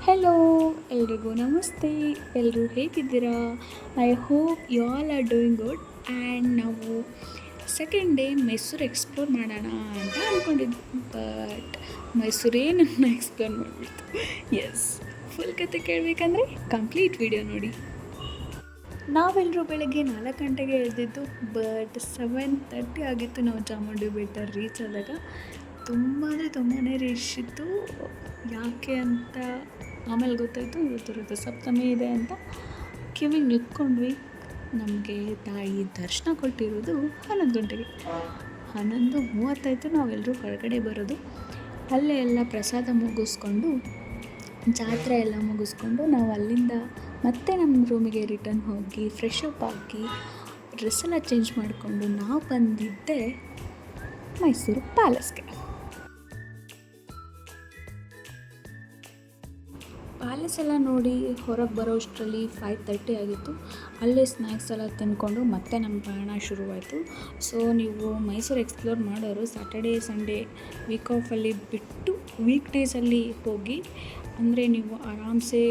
Hello, ಎಲ್ರಿಗೂ ನಮಸ್ತೆ. ಎಲ್ಲರೂ ಹೇಗಿದ್ದೀರಾ? I hope you all are doing good. And ನಾವು ಸೆಕೆಂಡ್ ಡೇ ಮೈಸೂರು ಎಕ್ಸ್ಪ್ಲೋರ್ ಮಾಡೋಣ ಅಂತ ಅಂದ್ಕೊಂಡಿದ್ವಿ. ಬಟ್ ಮೈಸೂರೇ ನನ್ನ ಎಕ್ಸ್ಪ್ಲೋರ್ ಮಾಡಿಬಿಡ್ತು. ಎಸ್, ಫುಲ್ ಕತೆ ಕೇಳಬೇಕಂದ್ರೆ ಕಂಪ್ಲೀಟ್ ವಿಡಿಯೋ ನೋಡಿ. ನಾವೆಲ್ಲರೂ ಬೆಳಗ್ಗೆ 4 ಗಂಟೆಗೆ ಎದ್ದಿದ್ದು. ಬಟ್ 7:30 ಆಗಿತ್ತು ನಾವು ಚಾಮುಂಡಿ ಬೆಟ್ಟ ರೀಚ್ ಆದಾಗ. ತುಂಬ ಅಂದರೆ ತುಂಬಾ ರಶ್ ಇತ್ತು. ಯಾಕೆ ಅಂತ ಆಮೇಲೆ ಗೊತ್ತಾಯಿತು, ಇವತ್ತು ರಥಸಪ್ತಮಿ ಇದೆ ಅಂತ. ಕಿವಿಗೆ ನಿಂತ್ಕೊಂಡ್ವಿ. ನಮಗೆ ತಾಯಿ ದರ್ಶನ ಕೊಟ್ಟಿರೋದು 11 ಗಂಟೆಗೆ. 11:35 ನಾವೆಲ್ಲರೂ ಹೊರಗಡೆ ಬರೋದು. ಅಲ್ಲೇ ಎಲ್ಲ ಪ್ರಸಾದ ಮುಗಿಸ್ಕೊಂಡು, ಜಾತ್ರೆ ಎಲ್ಲ ಮುಗಿಸ್ಕೊಂಡು ನಾವು ಅಲ್ಲಿಂದ ಮತ್ತೆ ನಮ್ಮ ರೂಮಿಗೆ ರಿಟರ್ನ್ ಹೋಗಿ ಫ್ರೆಶ್ ಅಪ್ ಆಗಿ ಡ್ರೆಸ್ ಎಲ್ಲ ಚೇಂಜ್ ಮಾಡಿಕೊಂಡು ನಾವು ಬಂದಿದ್ದೆ ಮೈಸೂರು ಪ್ಯಾಲೇಸ್ಗೆ. ಪ್ಯಾಲೇಸ್ ಎಲ್ಲ ನೋಡಿ ಹೊರಗೆ ಬರೋಷ್ಟರಲ್ಲಿ 5:30 ಆಗಿತ್ತು. ಅಲ್ಲೇ ಸ್ನ್ಯಾಕ್ಸ್ ಎಲ್ಲ ತಿಂದ್ಕೊಂಡು ಮತ್ತೆ ನಮ್ಮ ಪ್ರಯಾಣ ಶುರುವಾಯಿತು. ಸೊ ನೀವು ಮೈಸೂರು ಎಕ್ಸ್ಪ್ಲೋರ್ ಮಾಡೋರು ಸ್ಯಾಟರ್ಡೇ ಸಂಡೇ ವೀಕ್ ಆಫಲ್ಲಿ ಬಿಟ್ಟು ವೀಕ್ ಡೇಸಲ್ಲಿ ಹೋಗಿ, ಅಂದರೆ ನೀವು ಆರಾಮ್ಸೆ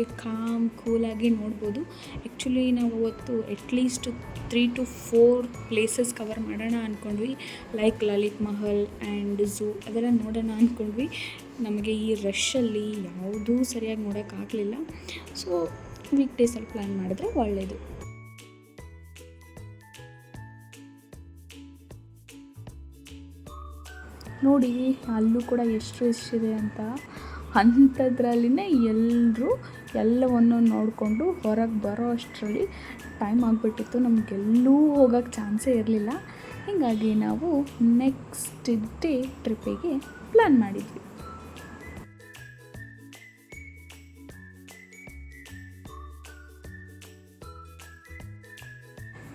ಕೂಲಾಗಿ ನೋಡ್ಬೋದು. ಆ್ಯಕ್ಚುಲಿ ನಾವು ಅವತ್ತು ಅಟ್ಲೀಸ್ಟ್ 3 to 4 ಪ್ಲೇಸಸ್ ಕವರ್ ಮಾಡೋಣ ಅಂದ್ಕೊಂಡ್ವಿ. Like Lalit Mahal and zoo ಅದೆಲ್ಲ ನೋಡೋಣ ಅಂದ್ಕೊಂಡ್ವಿ. ನಮಗೆ ಈ ರಶ್ಶಲ್ಲಿ ಯಾವುದೂ ಸರಿಯಾಗಿ ನೋಡೋಕ್ಕಾಗಲಿಲ್ಲ. ಸೊ ವೀಕ್ ಡೇಸಲ್ಲಿ ಪ್ಲ್ಯಾನ್ ಮಾಡಿದ್ರೆ ಒಳ್ಳೆಯದು. ನೋಡಿ ಅಲ್ಲೂ ಕೂಡ ಎಷ್ಟು ರಶ್ ಇದೆ ಅಂತ. ಅಂಥದ್ರಲ್ಲಿನೇ ಎಲ್ಲರೂ ಎಲ್ಲವನ್ನು ನೋಡಿಕೊಂಡು ಹೊರಗೆ ಬರೋ ಅಷ್ಟರಲ್ಲಿ ಟೈಮ್ ಆಗಿಬಿಟ್ಟಿತ್ತು. ನಮಗೆಲ್ಲೂ ಹೋಗೋಕ್ಕೆ ಚಾನ್ಸೇ ಇರಲಿಲ್ಲ. ಹೀಗಾಗಿ ನಾವು ನೆಕ್ಸ್ಟ್ ಡೇ ಟ್ರಿಪ್ಪಿಗೆ ಪ್ಲ್ಯಾನ್ ಮಾಡಿದ್ವಿ.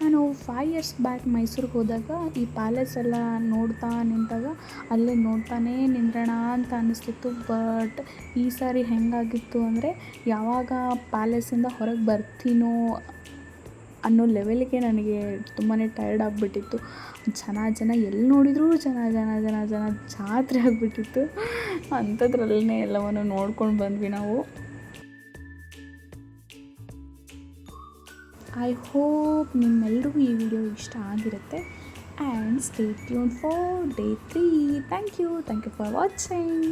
ನಾನು 5 years ಬ್ಯಾಕ್ ಮೈಸೂರಿಗೆ ಹೋದಾಗ ಈ ಪ್ಯಾಲೇಸ್ ಎಲ್ಲ ನೋಡ್ತಾ ನಿಂತಾಗ ಅಲ್ಲೇ ನೋಡ್ತಾನೇ ನಿಂದ್ರೋಣ ಅಂತ ಅನ್ನಿಸ್ತಿತ್ತು. ಬಟ್ ಈ ಸಾರಿ ಹೆಂಗಾಗಿತ್ತು ಅಂದರೆ, ಯಾವಾಗ ಪ್ಯಾಲೇಸಿಂದ ಹೊರಗೆ ಬರ್ತೀನೋ ಅನ್ನೋ ಲೆವೆಲ್ಗೆ ನನಗೆ ತುಂಬಾ ಟಯರ್ಡ್ ಆಗಿಬಿಟ್ಟಿತ್ತು. ಜನ ಎಲ್ಲಿ ನೋಡಿದರೂ ಜನ ಜಾತ್ರೆ ಆಗಿಬಿಟ್ಟಿತ್ತು. ಅಂಥದ್ರಲ್ಲೇ ಎಲ್ಲವನ್ನು ನೋಡ್ಕೊಂಡು ಬಂದ್ವಿ ನಾವು. ಐ ಹೋಪ್ ನಿಮ್ಮೆಲ್ಲರಿಗೂ ಈ ವಿಡಿಯೋ ಇಷ್ಟ ಆಗಿರುತ್ತೆ. And stay tune for day 3. Thank you for watching.